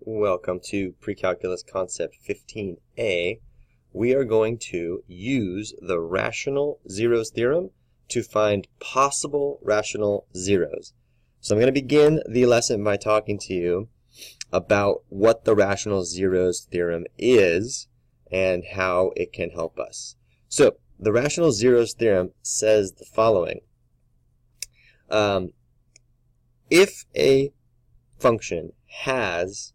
Welcome to Precalculus Concept 15a. We are going to use the rational zeros theorem to find possible rational zeros. So I'm going to begin the lesson by talking to you about what the rational zeros theorem is and how it can help us. So the rational zeros theorem says the following. If a function has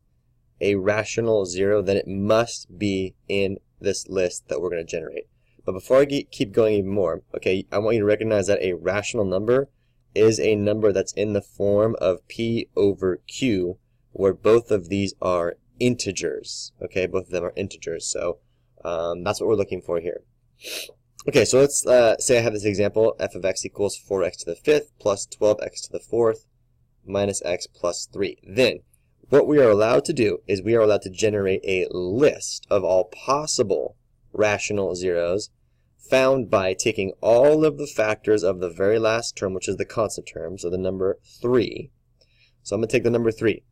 a rational zero, then it must be in this list that we're going to generate. But before I keep going even more, okay, I want you to recognize that a rational number is a number that's in the form of P over Q, where both of these are integers. Okay, both of them are integers, so that's what we're looking for here. Okay, so let's say I have this example, f of x equals 4x to the 5th plus 12x to the 4th minus x plus 3. Then, what we are allowed to do is we are allowed to generate a list of all possible rational zeros found by taking all of the factors of the very last term, which is the constant term, so the number 3. So I'm going to take the number 3,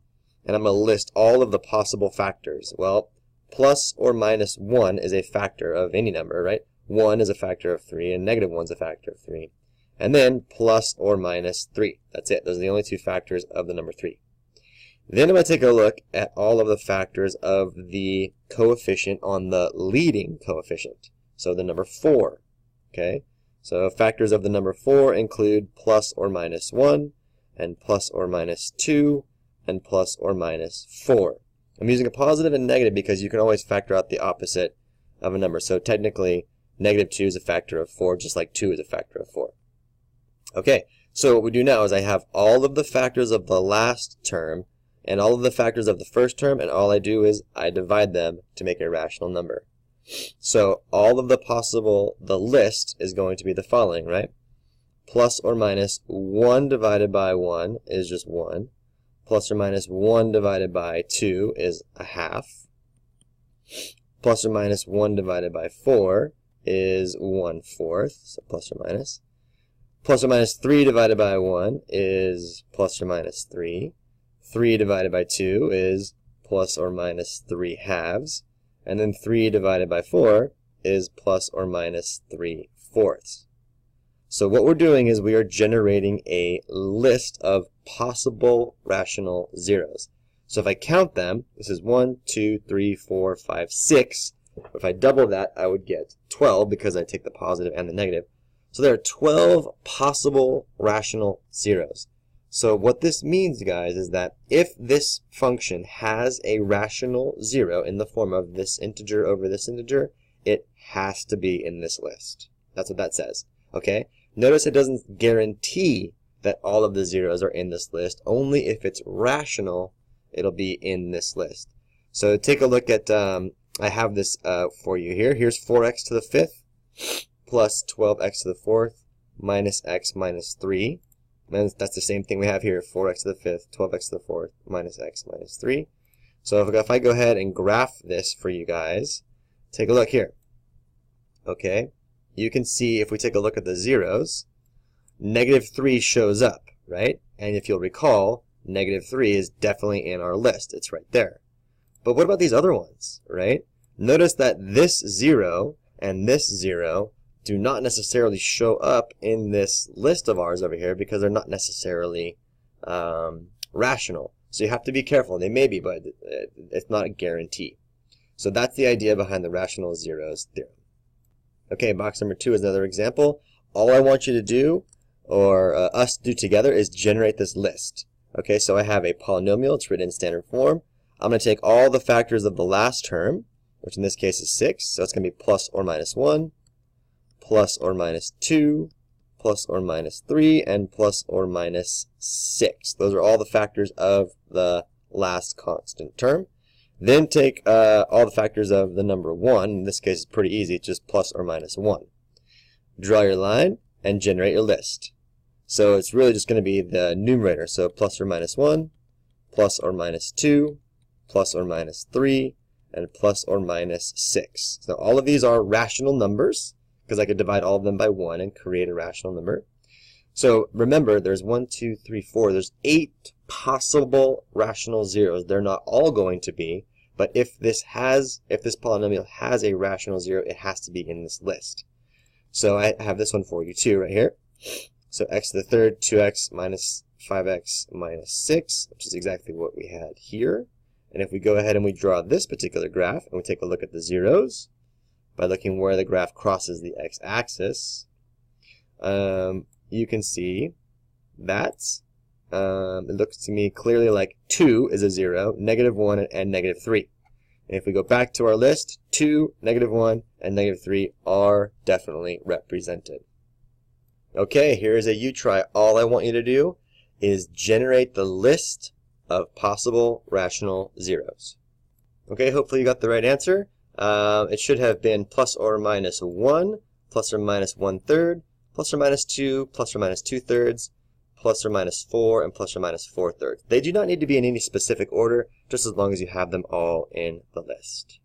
and I'm going to list all of the possible factors. Well, plus or minus 1 is a factor of any number, right? 1 is a factor of 3, and negative 1 is a factor of 3. And then plus or minus 3. That's it. Those are the only two factors of the number 3. Then I'm going to take a look at all of the factors of the coefficient on the leading coefficient. So the number 4. Okay? So factors of the number 4 include plus or minus 1, and plus or minus 2, and plus or minus 4. I'm using a positive and negative because you can always factor out the opposite of a number. So technically, negative 2 is a factor of 4, just like 2 is a factor of 4. Okay, so what we do now is I have all of the factors of the last term and all of the factors of the first term, and all I do is I divide them to make a rational number. So all of the list is going to be the following, right? Plus or minus 1 divided by 1 is just 1. Plus or minus 1 divided by 2 is a half. Plus or minus 1 divided by 4 is 1/4, so plus or minus. Plus or minus 3 divided by 1 is plus or minus 3. 3 divided by 2 is plus or minus 3/2. And then 3 divided by 4 is plus or minus 3/4. So what we're doing is we are generating a list of possible rational zeros. So if I count them, this is 1, 2, 3, 4, 5, 6. If I double that, I would get 12 because I take the positive and the negative. So there are 12 possible rational zeros. So what this means, guys, is that if this function has a rational zero in the form of this integer over this integer, it has to be in this list. That's what that says. Okay? Notice it doesn't guarantee that all of the zeros are in this list. Only if it's rational, it'll be in this list. So take a look at, I have this for you here. Here's 4x to the 5th plus 12x to the 4th minus x minus 3. And that's the same thing we have here, 4x to the 5th, 12x to the 4th, minus x minus 3. So if I go ahead and graph this for you guys, take a look here. Okay, you can see if we take a look at the zeros, negative 3 shows up, right? And if you'll recall, negative 3 is definitely in our list. It's right there. But what about these other ones, right? Notice that this 0 and this 0 do not necessarily show up in this list of ours over here because they're not necessarily rational. So you have to be careful. They may be, but it's not a guarantee. So that's the idea behind the rational zeros theorem. Okay, box number 2 is another example. All I want you to do, or us do together, is generate this list. Okay, so I have a polynomial. It's written in standard form. I'm going to take all the factors of the last term, which in this case is 6. So it's going to be plus or minus 1. Plus or minus 2, plus or minus 3, and plus or minus 6. Those are all the factors of the last constant term. Then take all the factors of the number 1. In this case, it's pretty easy. It's just plus or minus 1. Draw your line and generate your list. So it's really just going to be the numerator. So plus or minus 1, plus or minus 2, plus or minus 3, and plus or minus 6. So all of these are rational numbers, because I could divide all of them by 1 and create a rational number. So remember, there's 1, 2, 3, 4. There's 8 possible rational zeros. They're not all going to be, but if this polynomial has a rational zero, it has to be in this list. So I have this one for you too right here. So x to the third, 2x minus 5x minus 6, which is exactly what we had here. And if we go ahead and we draw this particular graph, and we take a look at the zeros, by looking where the graph crosses the x-axis, you can see that it looks to me clearly like 2 is a 0, -1, and -3. And if we go back to our list, 2, -1, and -3 are definitely represented. Okay, here is a you try. All I want you to do is generate the list of possible rational zeros. Okay, hopefully you got the right answer. It should have been plus or minus 1, plus or minus 1/3, plus or minus 2, plus or minus 2/3, plus or minus 4, and plus or minus 4/3. They do not need to be in any specific order, just as long as you have them all in the list.